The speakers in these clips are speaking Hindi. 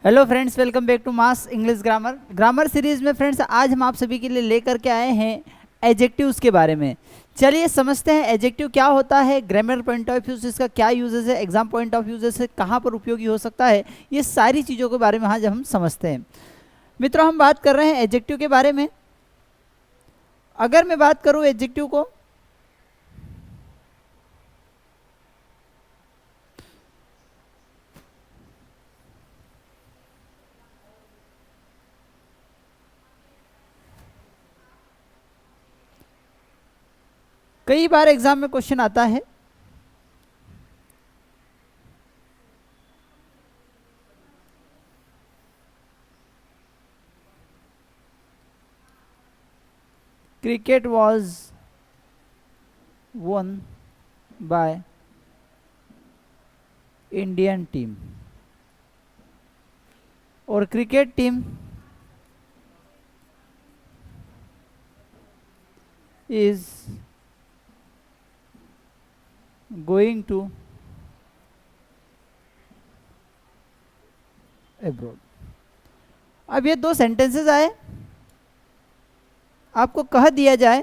Hello friends, welcome back to mass English grammar series में। फ्रेंड्स, आज हम आप सभी के लिए लेकर के आए हैं एडजेक्टिव्स के बारे में। चलिए समझते हैं एडजेक्टिव क्या होता है, ग्रामर पॉइंट ऑफ व्यू से इसका क्या यूजेस है, एग्जाम पॉइंट ऑफ व्यू से कहाँ पर उपयोगी हो सकता है। ये सारी चीज़ों के बारे में आज हम समझते हैं। मित्रों, हम बात कर रहे हैं एडजेक्टिव के बारे में। अगर मैं बात करूँ एडजेक्टिव को, कई बार एग्जाम में क्वेश्चन आता है cricket was won by Indian team, और cricket team is going to abroad। अब ये दो सेंटेंसेस आए, आपको कह दिया जाए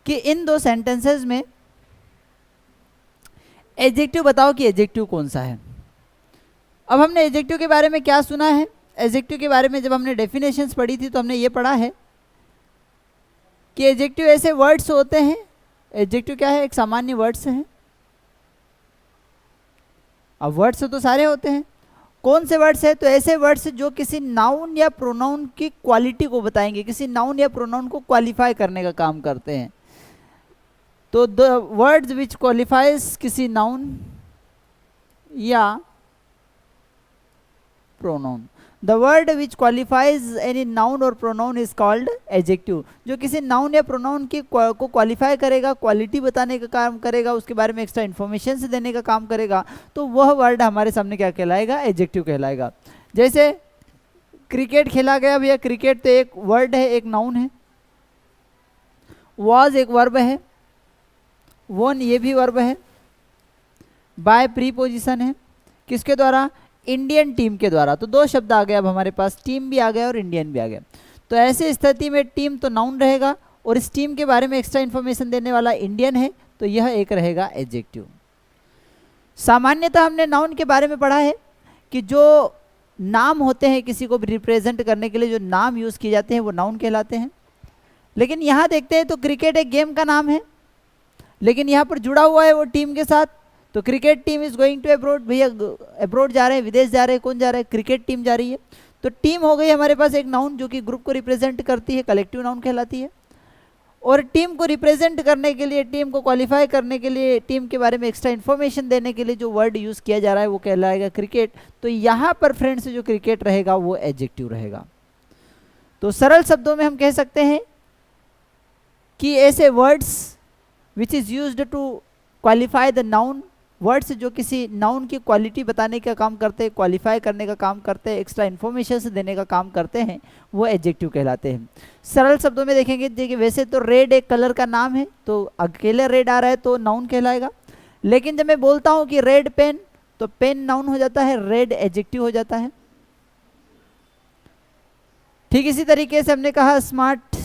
कि इन दो सेंटेंसेस में एडजेक्टिव बताओ कि एडजेक्टिव कौन सा है। अब हमने एडजेक्टिव के बारे में क्या सुना है, एडजेक्टिव के बारे में जब हमने डेफिनेशंस पढ़ी थी तो हमने ये पढ़ा है कि एडजेक्टिव ऐसे वर्ड्स होते हैं। एडजेक्टिव क्या है? एक सामान्य वर्ड्स है। अब वर्ड्स तो सारे होते हैं, कौन से वर्ड्स है? तो ऐसे वर्ड्स जो किसी नाउन या प्रोनाउन की क्वालिटी को बताएंगे, किसी नाउन या प्रोनाउन को क्वालिफाई करने का काम करते हैं। तो द वर्ड्स विच क्वालिफाइज किसी नाउन या pronoun, the word which qualifies any noun और प्रोनाउन इज कॉल्ड एडजेक्टिव। जो किसी नाउन या प्रोनाउन की को क्वालिफाई करेगा, क्वालिटी बताने का काम करेगा, उसके बारे में एक्स्ट्रा इन्फॉर्मेशन से देने का काम करेगा, तो वह वर्ड हमारे सामने क्या कहलाएगा? एडजेक्टिव कहलाएगा। जैसे क्रिकेट खेला गया, भैया क्रिकेट तो एक वर्ड है, एक नाउन है। वॉज एक वर्ब है, वोन ये भी वर्ब है, बाय प्रीपोजिशन है, किसके द्वारा? इंडियन टीम के द्वारा। तो दो शब्द आ गए अब हमारे पास, टीम भी आ गया और इंडियन भी आ गया। तो ऐसी स्थिति में टीम तो नाउन रहेगा और इस टीम के बारे में एक्स्ट्रा इन्फॉर्मेशन देने वाला इंडियन है, तो यह एक रहेगा एडजेक्टिव। सामान्यतः हमने नाउन के बारे में पढ़ा है कि जो नाम होते हैं किसी को रिप्रेजेंट करने के लिए जो नाम यूज किए जाते हैं वो नाउन कहलाते हैं। लेकिन यहाँ देखते हैं तो क्रिकेट एक गेम का नाम है, लेकिन यहाँ पर जुड़ा हुआ है वो टीम के साथ। तो cricket team is going to abroad, भैया अब्रॉड जा रहे हैं, विदेश जा रहे हैं, कौन जा रहा है? क्रिकेट टीम जा रही है। तो टीम हो गई हमारे पास एक नाउन जो कि ग्रुप को रिप्रेजेंट करती है, कलेक्टिव नाउन कहलाती है। और टीम को रिप्रेजेंट करने के लिए, टीम को क्वालिफाई करने के लिए, टीम के बारे में एक्स्ट्रा इन्फॉर्मेशन देने के लिए जो वर्ड यूज किया जा रहा है वो कहलाएगा क्रिकेट। तो यहाँ पर फ्रेंड्स जो क्रिकेट रहेगा वो एडजेक्टिव रहेगा। तो सरल शब्दों में हम कह सकते हैं कि ऐसे words which is used to qualify the noun, words जो किसी नाउन की क्वालिटी बताने का काम करते हैं, क्वालिफाई करने का काम करते हैं, एक्स्ट्रा इन्फॉर्मेशन से देने का काम करते हैं, वो एडजेक्टिव कहलाते हैं। सरल शब्दों में देखेंगे, देखिए वैसे तो रेड एक कलर का नाम है, तो अकेले रेड आ रहा है तो नाउन कहलाएगा। लेकिन जब मैं बोलता हूँ कि रेड पेन, तो पेन नाउन हो जाता है, रेड एडजेक्टिव हो जाता है। ठीक इसी तरीके से हमने कहा स्मार्ट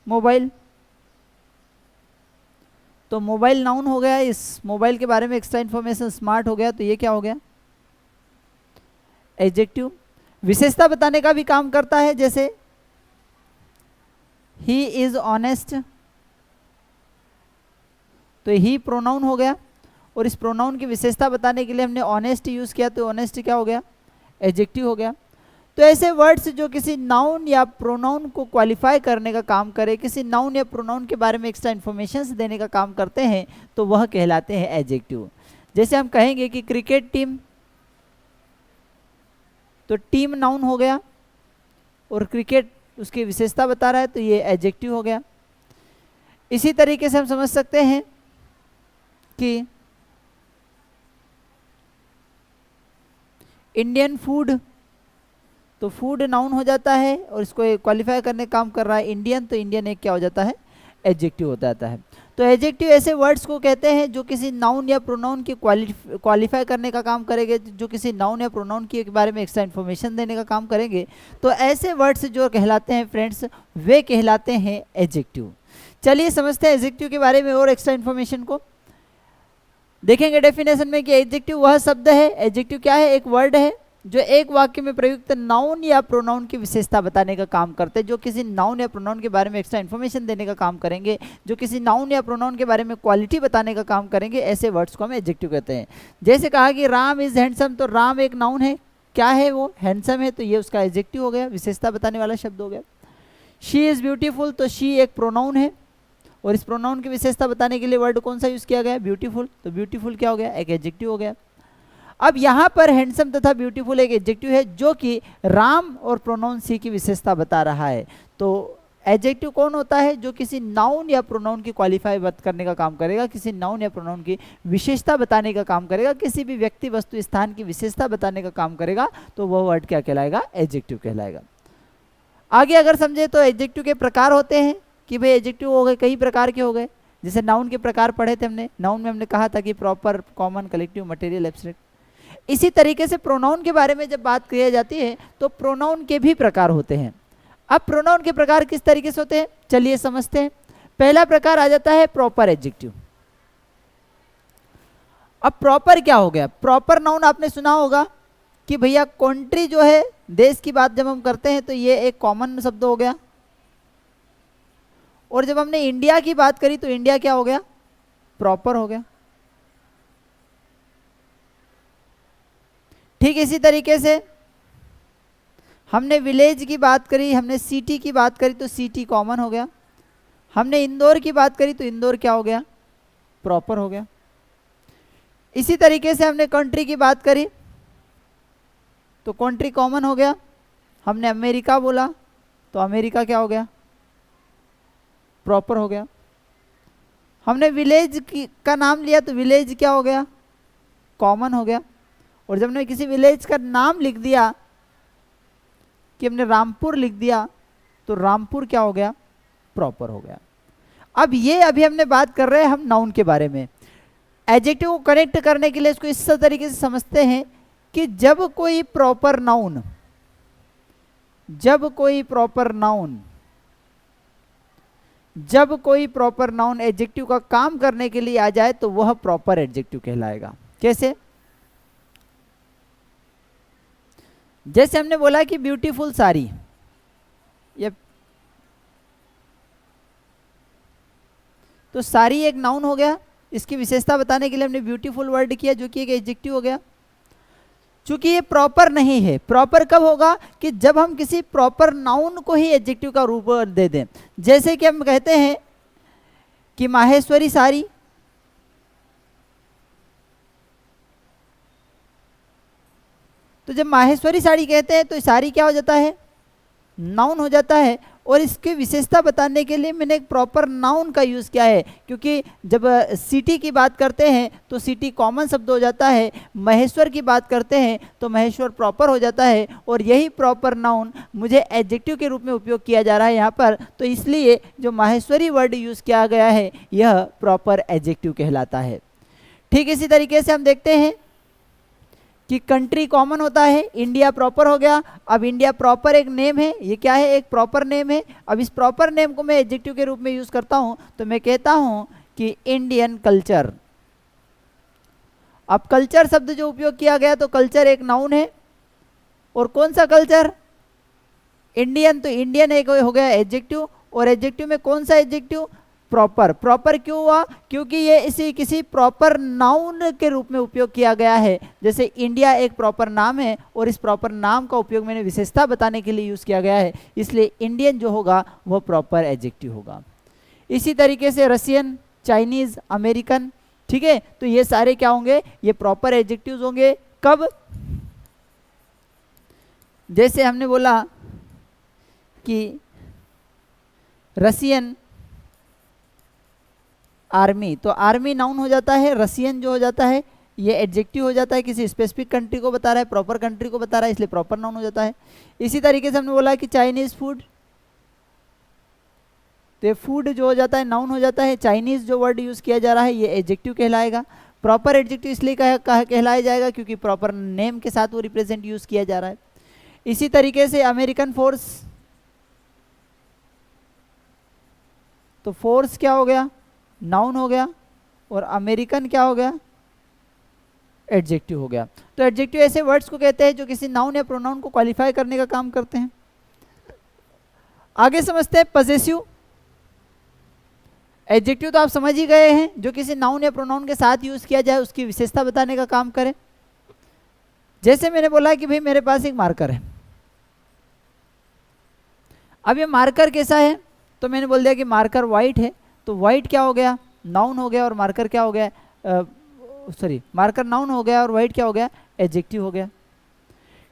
मोबाइल, तो मोबाइल नाउन हो गया, इस मोबाइल के बारे में एक्स्ट्रा इन्फॉर्मेशन स्मार्ट हो गया, तो ये क्या हो गया? एडजेक्टिव। विशेषता बताने का भी काम करता है, जैसे ही इज ऑनेस्ट, तो ही प्रोनाउन हो गया और इस प्रोनाउन की विशेषता बताने के लिए हमने ऑनेस्ट यूज किया, तो ऑनेस्ट क्या हो गया? एडजेक्टिव हो गया। तो ऐसे वर्ड्स जो किसी नाउन या प्रोनाउन को क्वालिफाई करने का काम करे, किसी नाउन या प्रोनाउन के बारे में एक्स्ट्रा इन्फॉर्मेशन देने का काम करते हैं, तो वह कहलाते हैं एडजेक्टिव। जैसे हम कहेंगे कि क्रिकेट टीम, तो टीम नाउन हो गया और क्रिकेट उसकी विशेषता बता रहा है, तो ये एडजेक्टिव हो गया। इसी तरीके से हम समझ सकते हैं कि इंडियन फूड, तो फूड नाउन हो जाता है और इसको क्वालिफाई करने का काम कर रहा है इंडियन, तो इंडियन एक क्या हो जाता है? एडजेक्टिव हो जाता है। तो एडजेक्टिव ऐसे वर्ड्स को कहते हैं जो किसी नाउन या प्रोनाउन की क्वालिफाई करने का काम करेंगे, जो किसी नाउन या प्रोनाउन के बारे में एक्स्ट्रा इन्फॉर्मेशन देने का काम करेंगे। तो ऐसे वर्ड्स जो कहलाते हैं फ्रेंड्स, वे कहलाते हैं एडजेक्टिव। चलिए समझते हैं एडजेक्टिव के बारे में और एक्स्ट्रा इन्फॉर्मेशन को। देखेंगे डेफिनेशन में कि एडजेक्टिव वह शब्द है, एडजेक्टिव क्या है, एक वर्ड है जो एक वाक्य में प्रयुक्त नाउन या प्रोनाउन की विशेषता बताने का काम करते हैं, जो किसी नाउन या प्रोनाउन के बारे में एक्स्ट्रा इन्फॉर्मेशन देने का काम करेंगे, जो किसी नाउन या प्रोनाउन के बारे में क्वालिटी बताने का काम करेंगे, ऐसे वर्ड्स को हम एडजेक्टिव कहते हैं। जैसे कहा कि राम इज हैंडसम, तो राम एक नाउन है, क्या है वो, हैंडसम है, तो ये उसका एडजेक्टिव हो गया, विशेषता बताने वाला शब्द हो गया। शी इज ब्यूटीफुल, तो शी एक प्रोनाउन है और इस प्रोनाउन की विशेषता बताने के लिए वर्ड कौन सा यूज किया गया, ब्यूटीफुल, तो ब्यूटीफुल क्या हो गया, एक एडजेक्टिव हो गया। अब यहाँ पर हैंडसम तथा ब्यूटीफुल एक एडजेक्टिव है जो कि राम और प्रोनाउन सी की विशेषता बता रहा है। तो एडजेक्टिव कौन होता है, जो किसी नाउन या प्रोनाउन की क्वालिफाई करने का काम करेगा, किसी नाउन या प्रोनाउन की विशेषता बताने का काम करेगा, किसी भी व्यक्ति वस्तु स्थान की विशेषता बताने का काम करेगा, तो वह वर्ड क्या कहलाएगा, एडजेक्टिव कहलाएगा। आगे अगर समझे तो एडजेक्टिव के प्रकार होते हैं कि भाई एडजेक्टिव हो गए, कई प्रकार के हो गए। जैसे नाउन के प्रकार पढ़े थे हमने, नाउन में हमने कहा था कि proper, common, collective, material, abstract. इसी तरीके से प्रोनाउन के बारे में जब बात की जाती है तो प्रोनाउन के भी प्रकार होते हैं। अब प्रोनाउन के प्रकार किस तरीके से होते हैं, चलिए समझते हैं। पहला प्रकार आ जाता है प्रॉपर एडजेक्टिव। अब प्रॉपर क्या हो गया, प्रॉपर नाउन आपने सुना होगा कि भैया कंट्री जो है, देश की बात जब हम करते हैं तो ये एक कॉमन शब्द हो गया, और जब हमने इंडिया की बात करी तो इंडिया क्या हो गया, प्रॉपर हो गया। ठीक इसी तरीके से हमने विलेज की बात करी, हमने सिटी की बात करी तो सिटी कॉमन हो गया। हमने इंदौर की बात करी तो इंदौर क्या हो गया, प्रॉपर हो गया। इसी तरीके से हमने कंट्री की बात करी तो कंट्री कॉमन हो गया। हमने अमेरिका बोला तो अमेरिका क्या हो गया, प्रॉपर हो गया। हमने विलेज का नाम लिया तो विलेज क्या हो गया, कॉमन हो गया। और जब हमने किसी विलेज का नाम लिख दिया कि हमने रामपुर लिख दिया तो रामपुर क्या हो गया, प्रॉपर हो गया। अब ये अभी हमने बात कर रहे हैं हम नाउन के बारे में। एडजेक्टिव को कनेक्ट करने के लिए इसको इस तरीके से समझते हैं कि जब कोई प्रॉपर नाउन एडजेक्टिव का काम करने के लिए आ जाए तो वह प्रॉपर एडजेक्टिव कहलाएगा। कैसे, जैसे हमने बोला कि ब्यूटीफुल साड़ी, ये तो साड़ी एक नाउन हो गया, इसकी विशेषता बताने के लिए हमने ब्यूटीफुल वर्ड किया जो कि एक एडजेक्टिव हो गया। चूंकि ये प्रॉपर नहीं है, प्रॉपर कब होगा कि जब हम किसी प्रॉपर नाउन को ही एडजेक्टिव का रूप दे दें। जैसे कि हम कहते हैं कि माहेश्वरी साड़ी, तो जब माहेश्वरी साड़ी कहते हैं तो साड़ी क्या हो जाता है, नाउन हो जाता है। और इसकी विशेषता बताने के लिए मैंने एक प्रॉपर नाउन का यूज़ किया है, क्योंकि जब सिटी की बात करते हैं तो सिटी कॉमन शब्द हो जाता है, महेश्वर की बात करते हैं तो महेश्वर प्रॉपर हो जाता है, और यही प्रॉपर नाउन मुझे एडजेक्टिव के रूप में उपयोग किया जा रहा है यहाँ पर, तो इसलिए जो माहेश्वरी वर्ड यूज़ किया गया है यह प्रॉपर एडजेक्टिव कहलाता है। ठीक इसी तरीके से हम देखते हैं कि कंट्री कॉमन होता है, इंडिया प्रॉपर हो गया। अब इंडिया प्रॉपर एक नेम है, ये क्या है, एक प्रॉपर नेम है। अब इस प्रॉपर नेम को मैं एडजेक्टिव के रूप में यूज करता हूं तो मैं कहता हूं कि इंडियन कल्चर। अब कल्चर शब्द जो उपयोग किया गया तो कल्चर एक नाउन है, और कौन सा कल्चर, इंडियन, तो इंडियन एक हो गया एडजेक्टिव, और एडजेक्टिव में कौन सा एडजेक्टिव, प्रॉपर। प्रॉपर क्यों हुआ, क्योंकि ये इसी किसी प्रॉपर नाउन के रूप में उपयोग किया गया है। जैसे इंडिया एक प्रॉपर नाम है और इस प्रॉपर नाम का उपयोग मैंने विशेषता बताने के लिए यूज किया गया है, इसलिए इंडियन जो होगा वह प्रॉपर एडजेक्टिव होगा। इसी तरीके से रशियन, चाइनीज, अमेरिकन, ठीक है, तो ये सारे क्या होंगे, ये प्रॉपर एडजेक्टिव्स होंगे। कब, जैसे हमने बोला कि रशियन आर्मी, तो आर्मी नाउन हो जाता है, रशियन जो हो जाता है ये एडजेक्टिव हो जाता है, किसी स्पेसिफिक कंट्री को बता रहा है, प्रॉपर कंट्री को बता रहा है, इसलिए प्रॉपर नाउन हो जाता है। इसी तरीके से हमने बोला कि चाइनीज फूड, तो ये फूड जो हो जाता है नाउन हो जाता है। चाइनीज जो वर्ड यूज किया जा रहा है ये एडजेक्टिव कहलाएगा। प्रॉपर एडजेक्टिव इसलिए कहलाया जाएगा क्योंकि प्रॉपर नेम के साथ वो रिप्रेजेंट यूज किया जा रहा है। इसी तरीके से अमेरिकन फोर्स, तो फोर्स क्या हो गया, नाउन हो गया, और अमेरिकन क्या हो गया, एडजेक्टिव हो गया। तो एडजेक्टिव ऐसे वर्ड्स को कहते हैं जो किसी नाउन या प्रोनाउन को क्वालिफाई करने का काम करते हैं। आगे समझते हैं पजेसिव। एडजेक्टिव तो आप समझ ही गए हैं, जो किसी नाउन या प्रोनाउन के साथ यूज किया जाए उसकी विशेषता बताने का काम करे। जैसे मैंने बोला कि भाई मेरे पास एक मार्कर है, अब ये मार्कर कैसा है, तो मैंने बोल दिया कि मार्कर वाइट है, तो वाइट क्या हो गया, नाउन हो गया, और मार्कर क्या हो गया, मार्कर नाउन हो गया और वाइट क्या हो गया, एडजेक्टिव हो गया।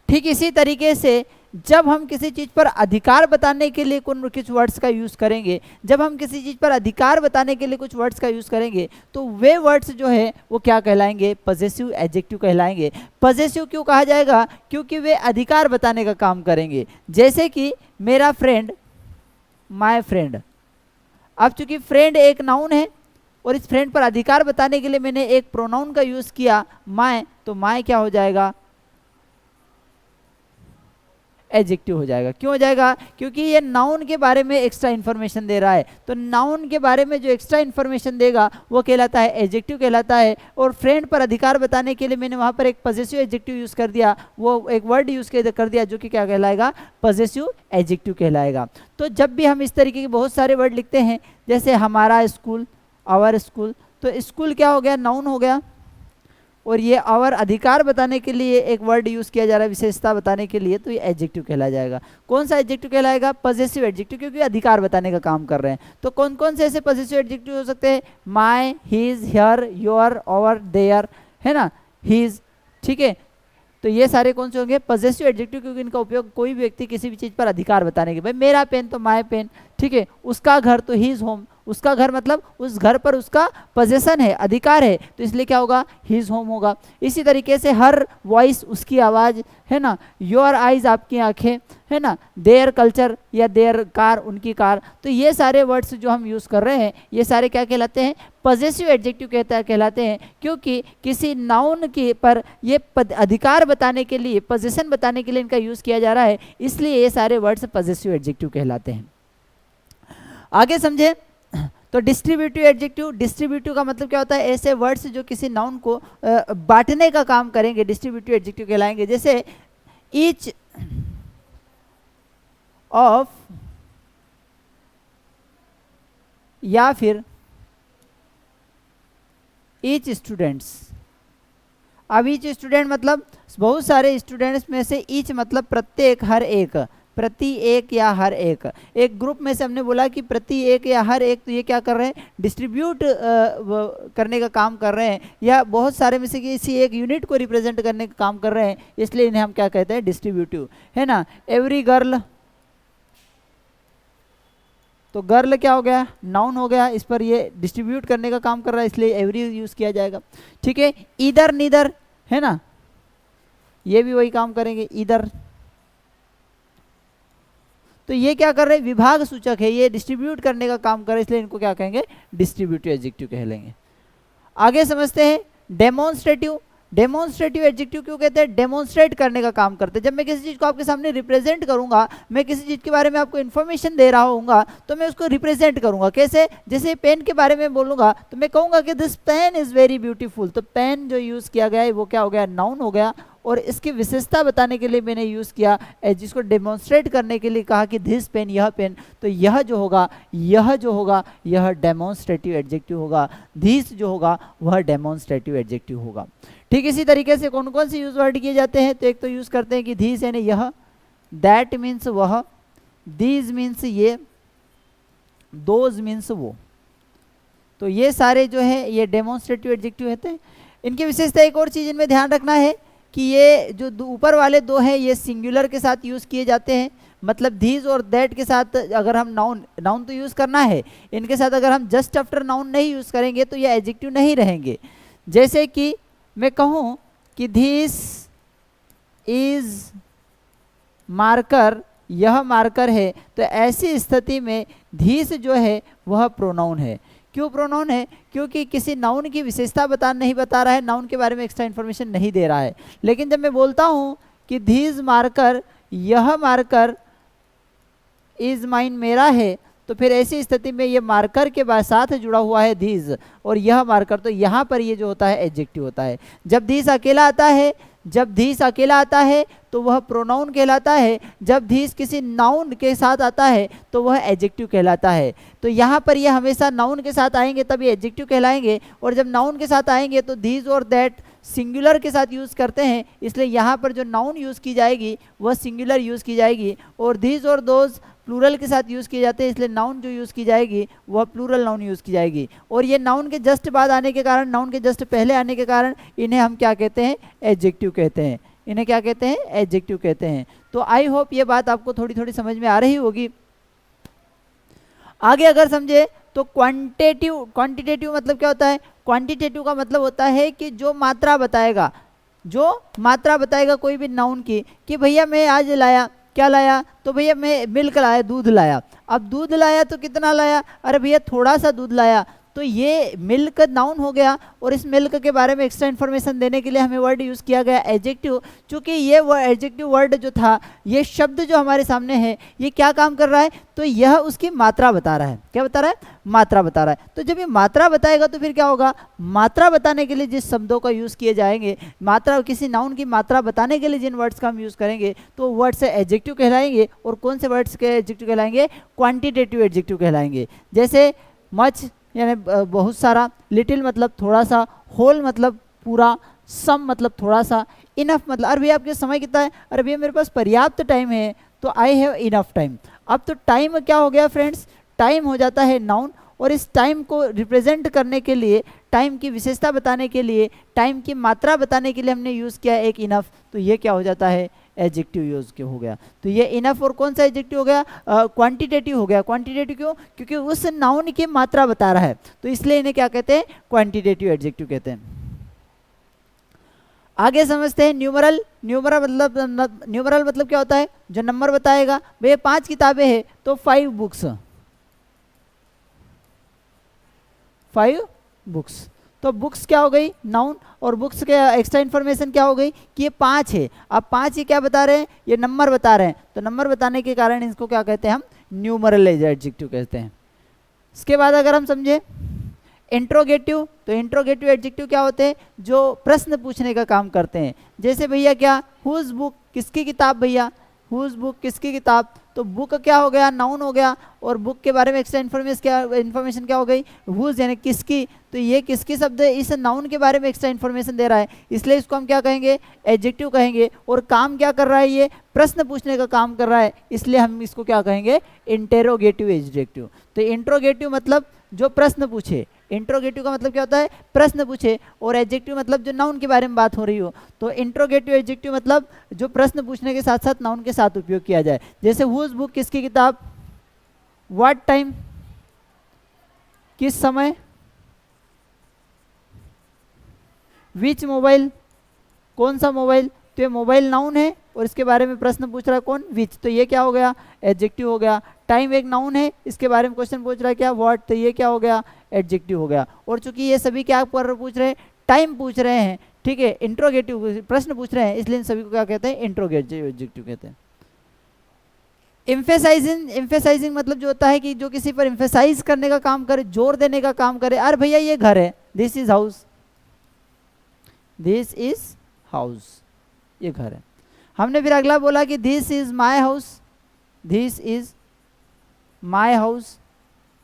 ठीक इसी तरीके से जब हम किसी चीज पर अधिकार बताने के लिए कुछ वर्ड्स का यूज करेंगे, जब हम किसी चीज पर अधिकार बताने के लिए कुछ वर्ड्स का यूज करेंगे, तो वे वर्ड्स जो है वो क्या कहलाएंगे, पजेसिव एडजेक्टिव कहलाएंगे। पजेसिव क्यों कहा जाएगा, क्योंकि वे अधिकार बताने का काम करेंगे। जैसे कि मेरा फ्रेंड, माय फ्रेंड। अब चूंकि फ्रेंड एक नाउन है और इस फ्रेंड पर अधिकार बताने के लिए मैंने एक प्रोनाउन का यूज किया माय, तो माय क्या हो जाएगा, एडजेक्टिव हो जाएगा। क्यों हो जाएगा, क्योंकि ये नाउन के बारे में एक्स्ट्रा इन्फॉर्मेशन दे रहा है, तो नाउन के बारे में जो एक्स्ट्रा इन्फॉर्मेशन देगा वो कहलाता है एडजेक्टिव कहलाता है। और फ्रेंड पर अधिकार बताने के लिए मैंने वहां पर एक पजेसिव एडजेक्टिव यूज कर दिया, वो एक वर्ड यूज कर दिया जो कि क्या कहलाएगा, पजेसिव एडजेक्टिव कहलाएगा। तो जब भी हम इस तरीके के बहुत सारे वर्ड लिखते हैं, जैसे हमारा स्कूल, आवर स्कूल, तो स्कूल क्या हो गया, नाउन हो गया, और ये आवर अधिकार बताने के लिए एक वर्ड यूज किया जा रहा है विशेषता बताने के लिए, तो ये एडजेक्टिव कहलाया जाएगा। कौन सा एडजेक्टिव कहलाएगा, पजेसिव एडजेक्टिव, क्योंकि अधिकार बताने का काम कर रहे हैं। तो कौन कौन से ऐसे पजेसिव एडजेक्टिव हो सकते हैं, my, his, here, your, our, their, है ना, हिज, ठीक है। तो ये सारे कौन से होंगे, पजेसिव एडजेक्टिव, क्योंकि इनका उपयोग कोई भी व्यक्ति किसी भी चीज पर अधिकार बताने के, भाई मेरा पेन तो माय पेन, ठीक है, उसका घर तो हिज होम, उसका घर मतलब उस घर पर उसका पोजेशन है, अधिकार है, तो इसलिए क्या होगा, हिज होम होगा। इसी तरीके से हर वॉइस उसकी आवाज, है ना, योर आईज आपकी आंखें, है ना, देयर कल्चर या देयर कार उनकी कार। तो ये सारे वर्ड्स जो हम यूज कर रहे हैं ये सारे क्या कहलाते हैं, पजेसिव एडजेक्टिव कहलाते हैं, क्योंकि किसी नाउन के पर ये अधिकार बताने के लिए, पोजेशन बताने के लिए इनका यूज किया जा रहा है, इसलिए ये सारे वर्ड्स पजेसिव एडजेक्टिव कहलाते हैं। आगे समझे, तो डिस्ट्रीब्यूटिव एडजेक्टिव, डिस्ट्रीब्यूटिव का मतलब क्या होता है, ऐसे वर्ड्स जो किसी नाउन को बांटने का काम करेंगे, डिस्ट्रीब्यूटिव एडजेक्टिव कहलाएंगे। जैसे ईच ऑफ, या फिर ईच स्टूडेंट्स। अब ईच स्टूडेंट मतलब बहुत सारे स्टूडेंट्स में से, ईच मतलब प्रत्येक, हर एक, प्रति एक या हर एक, एक ग्रुप में से हमने बोला कि प्रति एक या हर एक, तो ये क्या कर रहे हैं, डिस्ट्रीब्यूट करने का काम कर रहे हैं, या बहुत सारे में से किसी एक यूनिट को रिप्रेजेंट करने का काम कर रहे हैं, इसलिए इन्हें हम क्या कहते हैं, डिस्ट्रीब्यूटिव, है ना। एवरी गर्ल, तो गर्ल क्या हो गया, नाउन हो गया, इस पर ये डिस्ट्रीब्यूट करने का काम कर रहा है, इसलिए एवरी यूज किया जाएगा, ठीक है। इधर नीदर, है ना, ये भी वही काम करेंगे, इधर, तो ये क्या कर रहे हैं, विभाग सूचक है, ये डिस्ट्रीब्यूट करने का काम कर रहे हैं, इसलिए इनको क्या कहेंगे, डिस्ट्रीब्यूटिव एडजेक्टिव कहलेंगे। आगे समझते हैं डेमोन्स्ट्रेटिव। डेमोन्स्ट्रेटिव एडजेक्टिव क्यों कहते हैं, डेमोन्स्ट्रेट करने का काम करते हैं। जब मैं किसी चीज को आपके सामने रिप्रेजेंट करूंगा, मैं किसी चीज के बारे में आपको इन्फॉर्मेशन दे रहा हूँगा, तो मैं उसको रिप्रेजेंट करूंगा कैसे, जैसे पेन के बारे में बोलूंगा तो मैं कहूंगा कि this pen is very beautiful, तो पेन जो यूज किया गया है वो क्या हो गया, नाउन हो गया, और इसकी विशेषता बताने के लिए मैंने यूज किया, जिसको डेमोन्स्ट्रेट करने के लिए कहा कि दिस पेन, यह पेन, तो यह जो होगा, यह डेमोन्स्ट्रेटिव एडजेक्टिव होगा, दिस जो होगा वह डेमोन्स्ट्रेटिव एडजेक्टिव होगा। ठीक इसी तरीके से कौन कौन से यूज वर्ड किए जाते हैं, तो एक तो यूज करते हैं कि दिस यानी यह, दैट मीन्स वह, दीज मीन्स ये, दोज मीन्स वो, तो ये सारे जो है ये डेमोन्स्ट्रेटिव एडजेक्टिव होते हैं। इनकी विशेषता एक और चीज इनमें ध्यान रखना है कि ये जो ऊपर वाले दो हैं ये सिंगुलर के साथ यूज किए जाते हैं, मतलब धीज और दैट के साथ अगर हम नाउन तो यूज करना है, इनके साथ अगर हम जस्ट आफ्टर नाउन नहीं यूज करेंगे तो ये एडजेक्टिव नहीं रहेंगे। जैसे कि मैं कहूँ कि दिस इज मार्कर यह मार्कर है, तो ऐसी स्थिति में धीस जो है वह प्रोनाउन है। क्यों प्रोनाउन है? क्योंकि किसी नाउन की विशेषता नहीं बता रहा है, नाउन के बारे में एक्स्ट्रा इन्फॉर्मेशन नहीं दे रहा है। लेकिन जब मैं बोलता हूँ कि धीस मार्कर, यह मार्कर इज माइन, मेरा है, तो फिर ऐसी स्थिति में ये मार्कर के साथ जुड़ा हुआ है धीस और यह मार्कर, तो यहाँ पर ये जो होता है एडजेक्टिव होता है। जब धीस अकेला आता है, जब धीस अकेला आता है तो वह प्रोनाउन कहलाता है। जब धीस किसी नाउन के साथ आता है तो वह एडजेक्टिव कहलाता है। तो यहाँ पर ये हमेशा नाउन के साथ आएंगे तब ये एडजेक्टिव कहलाएंगे, और जब नाउन के साथ आएंगे तो धीस और दैट सिंगुलर के साथ यूज़ करते हैं, इसलिए यहाँ पर जो नाउन यूज़ की जाएगी वह सिंगुलर यूज़ की जाएगी, और धीस और दोज प्लूरल के साथ यूज़ किए जाते हैं, इसलिए नाउन जो यूज़ की जाएगी वह प्लूरल नाउन यूज़ की जाएगी। और ये नाउन के जस्ट बाद आने के कारण, नाउन के जस्ट पहले आने के कारण इन्हें हम क्या कहते हैं? एडजेक्टिव कहते हैं। इन्हें क्या कहते हैं? एडजेक्टिव कहते हैं। तो आई होप ये बात आपको थोड़ी थोड़ी समझ में आ रही होगी। आगे अगर समझे तो क्वांटिटेटिव मतलब क्या होता है? क्वांटिटेटिव का मतलब होता है कि जो मात्रा बताएगा, जो मात्रा बताएगा कोई भी नाउन की, कि भैया मैं आज लाया, क्या लाया? तो भैया मैं मिल्क लाया, दूध लाया। अब दूध लाया तो कितना लाया? अरे भैया थोड़ा सा दूध लाया। तो ये मिल्क नाउन हो गया, और इस मिल्क के बारे में एक्स्ट्रा इन्फॉर्मेशन देने के लिए हमें वर्ड यूज़ किया गया एडजेक्टिव। चूँकि ये एडजेक्टिव वर्ड जो था, ये शब्द जो हमारे सामने है, ये क्या काम कर रहा है? तो यह उसकी मात्रा बता रहा है। क्या बता रहा है? मात्रा बता रहा है। तो जब ये मात्रा बताएगा तो फिर क्या होगा? मात्रा बताने के लिए जिस शब्दों का यूज़ किए जाएंगे, मात्रा, किसी नाउन की मात्रा बताने के लिए जिन वर्ड्स का हम यूज़ करेंगे, तो वर्ड से एडजेक्टिव कहलाएंगे। और कौन से वर्ड्स के एडजेक्टिव कहलाएंगे? क्वांटिटेटिव एडजेक्टिव कहलाएंगे। जैसे मच यानी बहुत सारा, लिटिल मतलब थोड़ा सा, होल मतलब पूरा, सम मतलब थोड़ा सा, इनफ मतलब अरे भैया आपके समय कितना है? अरे भैया मेरे पास पर्याप्त टाइम है, तो आई हैव इनफ टाइम। अब तो टाइम क्या हो गया फ्रेंड्स? टाइम हो जाता है नाउन, और इस टाइम को रिप्रेजेंट करने के लिए, टाइम की विशेषता बताने के लिए, टाइम की मात्रा बताने के लिए हमने यूज़ किया एक इनफ, तो ये क्या हो जाता है? एडजेक्टिव यूज के हो गया। तो ये इनफ और कौन सा एडजेक्टिव हो गया? क्वांटिटेटिव हो गया। क्वांटिटेटिव क्यों? क्योंकि उस नाउन की मात्रा बता रहा है, तो इसलिए इन्हें क्या कहते हैं? क्वांटिटेटिव एडजेक्टिव कहते हैं। आगे समझते हैं न्यूमरल। न्यूमरल मतलब क्या होता है? जो नंबर बताएगा। भैया 5 किताबें हैं तो 5 बुक्स, 5 बुक्स। तो बुक्स क्या हो गई? नाउन, और बुक्स के एक्स्ट्रा इन्फॉर्मेशन क्या हो गई? कि ये 5 है। अब 5 ही क्या बता रहे हैं? ये नंबर बता रहे हैं। तो नंबर बताने के कारण इसको क्या कहते हैं? हम न्यूमरल एडजेक्टिव कहते हैं। इसके बाद अगर हम समझे इंट्रोगेटिव, तो इंट्रोगेटिव एडजेक्टिव क्या होते हैं? जो प्रश्न पूछने का काम करते हैं। जैसे भैया क्या? हुज बुक, किसकी किताब भैया? हुज बुक, किसकी किताब? तो बुक क्या हो गया? नाउन हो गया, और बुक के बारे में एक्स्ट्रा इन्फॉर्मेशन क्या हो गई? हुज यानी किसकी। तो ये किसकी शब्द है? इस नाउन के बारे में एक्स्ट्रा इन्फॉर्मेशन दे रहा है, इसलिए इसको हम क्या कहेंगे? एडजेक्टिव कहेंगे। और काम क्या कर रहा है? ये प्रश्न पूछने का काम कर रहा है, इसलिए हम इसको क्या कहेंगे? Interrogative adjective. तो इंट्रोगेटिव मतलब जो प्रश्न पूछे, इंट्रोगेटिव का मतलब क्या होता है? प्रश्न पूछे, और एडजेक्टिव मतलब जो नाउन के बारे में बात हो रही हो। तो इंट्रोगेटिव एडजेक्टिव मतलब जो प्रश्न पूछने के साथ साथ नाउन के साथ उपयोग किया जाए। जैसे हुज बुक, किसकी किताब? व्हाट टाइम, किस समय? विच मोबाइल, कौन सा मोबाइल? तो ये मोबाइल नाउन है, और इसके बारे में प्रश्न पूछ रहा है कौन? विच, तो ये क्या हो गया? एडजेक्टिव हो गया। टाइम एक नाउन है, इसके बारे में क्वेश्चन पूछ रहा है क्या? व्हाट, तो ये क्या हो गया? एडजेक्टिव हो गया। और चूंकि ये सभी क्या पूछ रहे हैं? टाइम पूछ रहे हैं, ठीक है, इंट्रोगेटिव प्रश्न पूछ रहे हैं, इसलिए इन सभी को क्या कहते हैं? इंट्रोगेटिव एडजेक्टिव कहते हैं। एम्फेसाइजिंग मतलब जो होता है कि जो किसी पर एम्फेसाइज करने का काम करे, जोर देने का काम करे। अरे भैया ये घर है, this is house, this is house, ये घर है। हमने फिर अगला बोला कि this is my house, this is my house,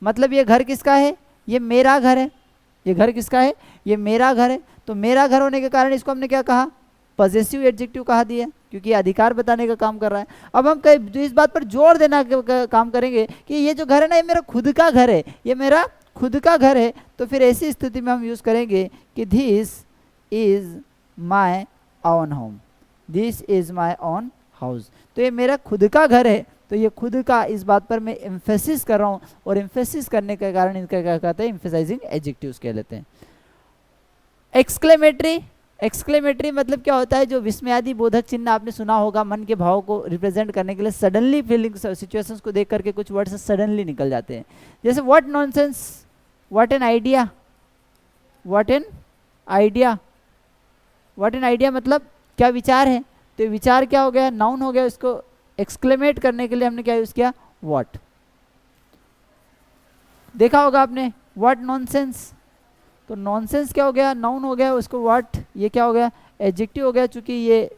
मतलब ये घर किसका है? ये मेरा घर है। ये घर किसका है? ये मेरा घर है। तो मेरा घर होने के कारण इसको हमने क्या कहा? पॉजेसिव एडजेक्टिव कहा दिया, क्योंकि अधिकार बताने का काम कर रहा है। अब हम इस बात पर जोर देना का काम करेंगे कि ये जो घर है ना, ये मेरा खुद का घर है, ये मेरा खुद का घर है। तो फिर ऐसी स्थिति में हम यूज करेंगे कि this is my own home, this is my own house. तो ये मेरा खुद का घर है, तो ये खुद का, इस बात पर मैं एम्फेसिस कर रहा हूँ, और एम्फेसिस करने के कारण इनका क्या कहते हैं? एम्फेसाइजिंग एडजेक्टिव्स कह लेते हैं। एक्सक्लेमेटरी, एक्सक्लेमेटरी मतलब क्या होता है, जो विस्मयादि बोधक चिन्ह आपने सुना होगा, मन के भाव को रिप्रेजेंट करने के लिए सडनली फीलिंग सिचुएशंस को देख करके कुछ वर्ड्स सडनली निकल जाते हैं, जैसे what nonsense, what an idea, what an idea, what an idea मतलब क्या विचार है, तो विचार क्या हो गया, नाउन हो गया, उसको एक्सक्लेमेट करने के लिए हमने क्या यूज किया, व्हाट। देखा होगा आपने व्हाट नॉनसेंस, तो नॉनसेंस क्या हो गया, नाउन हो गया, उसको व्हाट ये क्या हो गया, एडजेक्टिव हो गया, चूंकि ये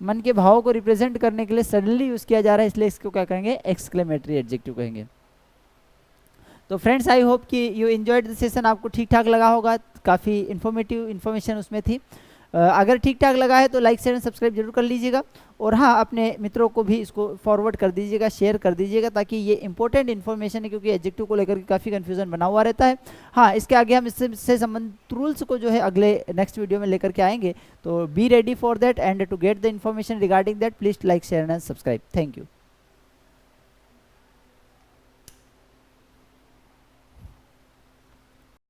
मन के भाव को रिप्रेजेंट करने के लिए सडनली यूज किया जा रहा है, इसलिए इसको क्या कहेंगे, एक्सक्लेमेटरी एडजेक्टिव कहेंगे। तो फ्रेंड्स आई होप कि यू एंजॉयड द सेशन, आपको ठीक ठाक लगा होगा, काफ़ी इन्फॉर्मेटिव इन्फॉर्मेशन उसमें थी। अगर ठीक ठाक लगा है तो लाइक शेयर एंड सब्सक्राइब जरूर कर लीजिएगा, और हाँ अपने मित्रों को भी इसको फॉरवर्ड कर दीजिएगा, शेयर कर दीजिएगा, ताकि ये इंपॉर्टेंट इन्फॉर्मेशन है, क्योंकि एडजेक्टिव को लेकर के काफ़ी कन्फ्यूजन बना हुआ रहता है। हाँ इसके आगे हम इससे संबंधित रूल्स को जो है अगले नेक्स्ट वीडियो में लेकर के आएंगे, तो be ready for that, and to get the information regarding that please like share and subscribe. Thank you.